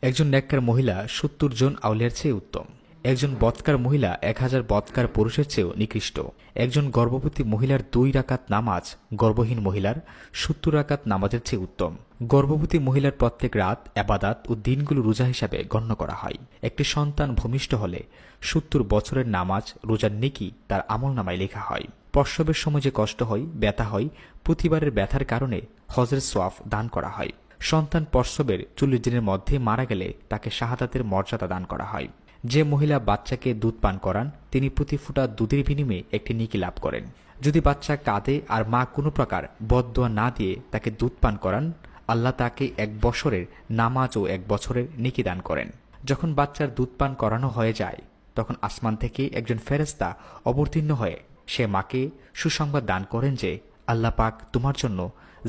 একজন নেককার মহিলা ৭০ জন আউলিয়ার চেয়ে উত্তম। একজন বৎকার মহিলা ১০০০ বৎকার পুরুষের চেয়েও নিকৃষ্ট। একজন গর্ভবতী মহিলার ২ রাকাত নামাজ গর্ভহীন মহিলার ৭০ রাকাত নামাজের চেয়ে উত্তম। গর্ভবতী মহিলার প্রত্যেক রাত এবাদাত ও দিনগুলো রোজা হিসাবে গণ্য করা হয়। একটি সন্তান ভূমিষ্ঠ হলে ৭০ বছরের নামাজ রোজার নেকি তার আমলনামায় লেখা হয়। প্রসবের সময় যে কষ্ট হয়, ব্যথা হয়, প্রতিবারের ব্যথার কারণে হজের সোয়াব দান করা হয়। সন্তান প্রসবের ৪০ দিনের মধ্যে মারা গেলে তাকে শাহাদাতের মর্যাদা দান করা হয়। যে মহিলা বাচ্চাকে দুধ পান করান তিনি প্রতি ফোঁটা দুধের বিনিময়ে একটি নেকি লাভ করেন। যদি বাচ্চা কাঁদে আর মা কোনো প্রকার বদদোয়া না দিয়ে তাকে দুধ পান করান, আল্লাহ তাকে ১ বছরের নামাজ ও ১ বছরের নেকি দান করেন। যখন বাচ্চার দুধ পান করানো হয়ে যায় তখন আসমান থেকে একজন ফেরেশতা অবতীর্ণ হয়ে সে মাকে সুসংবাদ দান করেন যে আল্লাহ পাক তোমার জন্য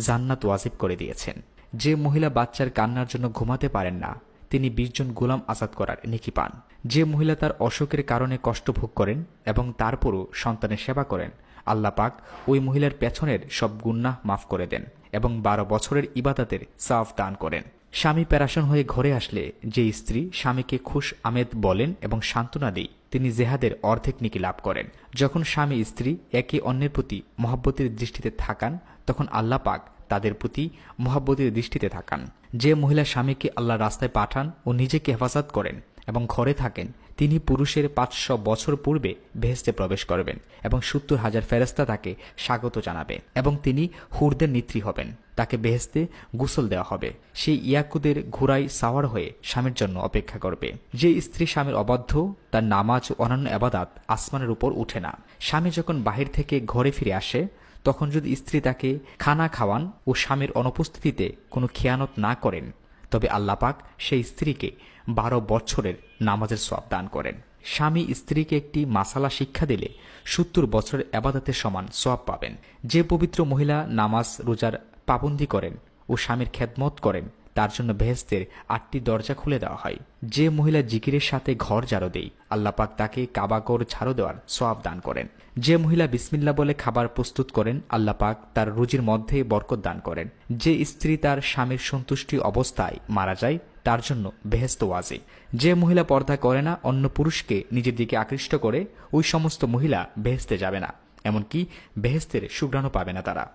জান্নাত ওয়াজিব করে দিয়েছেন। যে মহিলা বাচ্চার কান্নার জন্য ঘুমাতে পারেন না তিনি ২০ জন গোলাম আজাদ করার নেকি পান। যে মহিলা তার অসুখের কারণে কষ্ট ভোগ করেন এবং তারপরও সন্তানের সেবা করেন, আল্লাহ পাক ওই মহিলার পেছনের সব গুনাহ মাফ করে দেন এবং ১২ বছরের ইবাদতের সওয়াব দান করেন। স্বামী পেরাশন হয়ে ঘরে আসলে যে স্ত্রী স্বামীকে খুশ আমেদ বলেন এবং সান্ত্বনা দেয় তিনি জেহাদের অর্ধেক নেকি লাভ করেন। যখন স্বামী স্ত্রী একে অন্যের প্রতি মহব্বতের দৃষ্টিতে থাকান তখন আল্লাহ পাক তাদের প্রতি মহব্বতের দৃষ্টিতে থাকান। যে মহিলা স্বামীকে আল্লাহর রাস্তায় পাঠান ও নিজেকে হেফাজত করেন এবং ঘরে থাকেন তিনি পুরুষের ৫০০ বছর পূর্বে বেহেশতে প্রবেশ করবেন এবং ৭০,০০০ ফেরেশতা তাকে স্বাগত জানাবে এবং তিনি হুরদের নেত্রী হবেন। তাকে বেহেশতে গোসল দেওয়া হবে। সেই ইয়াকুদের ঘোড়ায় সাওয়ার হয়ে স্বামীর জন্য অপেক্ষা করবে। যে স্ত্রী স্বামীর অবাধ্য তার নামাজ ও অন্যান্য ইবাদত আসমানের উপর উঠে না। স্বামী যখন বাহির থেকে ঘরে ফিরে আসে তখন যদি স্ত্রী তাকে খানা খাওয়ান ও স্বামীর অনুপস্থিতিতে কোনো খেয়ানত না করেন তবে আল্লাহ পাক সেই স্ত্রীকে ১২ বছরের নামাজের সওয়াব দান করেন। স্বামী স্ত্রীকে একটি মাসালা শিক্ষা দিলে ৭০ বছরের ইবাদতের সমান সওয়াব পাবেন। যে পবিত্র মহিলা নামাজ রোজার পাবন্দি করেন ও স্বামীর খেদমত করেন তার জন্য বেহেশতের ৮টি দরজা খুলে দেওয়া হয়। যে মহিলা জিকিরের সাথে ঘর ঝাড়ু দেয় আল্লাহ পাক তাকে কাবাগর ঝাড়ু দেওয়ার সওয়াব দান করেন। যে মহিলা বিসমিল্লাহ বলে খাবার প্রস্তুত করেন আল্লাহ পাক তার রুজির মধ্যে বরকত দান করেন। যে স্ত্রী তার স্বামীর সন্তুষ্টি অবস্থায় মারা যায় তার জন্য বেহেশত ওয়াজিব। যে মহিলা পর্দা করে না অন্য পুরুষকে নিজের দিকে আকৃষ্ট করে ওই সমস্ত মহিলা বেহেশতে যাবে না, এমনকি বেহেশতের সুঘ্রাণও পাবে না তারা।